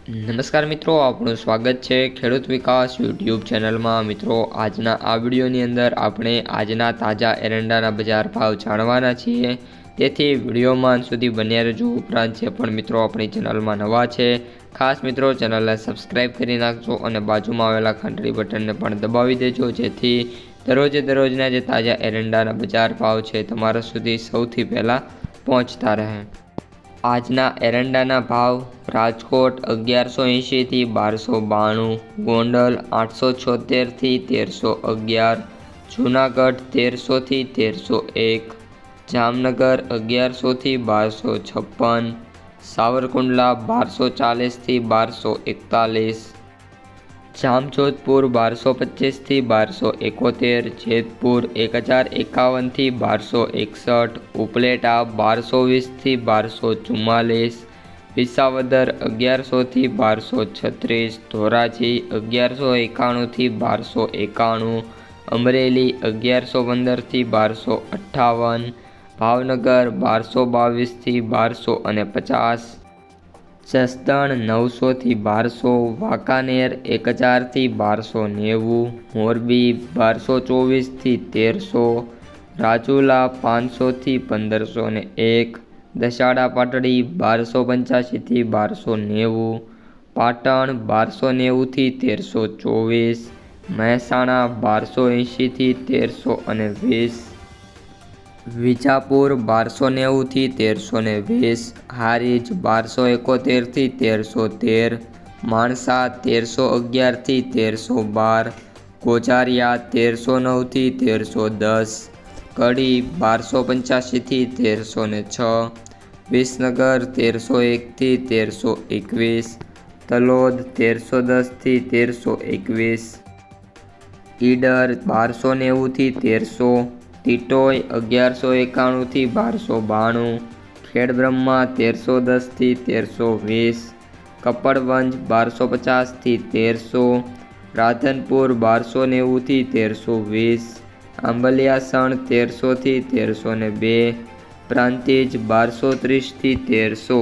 નમસ્કાર મિત્રો, આપણું સ્વાગત છે ખેડૂત વિકાસ યુટ્યુબ ચેનલમાં। મિત્રો, આજના આ વિડીયોની અંદર આપણે આજના તાજા એરંડાના બજાર ભાવ જાણવાના છીએ, તેથી વિડીયોમાં અંત સુધી બન્યા રહેજો। ઉપરાંત જે પણ મિત્રો આપણી ચેનલમાં નવા છે, ખાસ મિત્રો ચેનલને સબસ્ક્રાઈબ કરી નાખજો અને બાજુમાં આવેલા ઘંટડી બટનને પણ દબાવી દેજો, જેથી દરરોજના જે તાજા એરંડાના બજાર ભાવ છે તમારા સુધી સૌથી પહેલાં પહોંચતા રહે। આજના એરંડાના ભાવ: રાજકોટ 1180 થી 1292, ગોંડલ 876 થી 1311, જૂનાગઢ 1300 થી 1301, જામનગર 1100 થી 1256, સાવરકુંડલા 1240 થી 1241, જામજોધપુર 1225 થી 1271, જેતપુર 1051 થી 1261, ઉપલેટા 1220 થી 1244, વિસાવદર 1100 થી 1236, ધોરાજી 1191 થી 1291, અમરેલી 1115 થી 1258, ભાવનગર 1222 થી 1250, જસદણ 900 થી 1200, વાંકાનેર 1000 થી 1290, મોરબી 1224 થી 1300, રાજુલા 500 થી 1501, દસાડા પાટડી 1285 થી 1290, પાટણ 1290 થી 1324, મહેસાણા 1280 થી 1320, વિજાપુર 1290 થી 1320, હારીજ 1271 થી 1313, માણસા 1311 થી 1312, ગોઝારિયા 1309 થી 1310, કડી 1285 થી 1306, વિસનગર 1301 થી 1321, તલોદ 1310 થી 1321, ઈડર 1290 થી 1300, ટીટોઈ 1191 થી 1292, ખેડબ્રહ્મા 1310 થી 1320, કપડવંજ 1250 થી 1300, રાધનપુર 1290 થી 1320, આંબલિયાસણ 1300 થી 1302, પ્રાંતિજ 1230 થી 1300।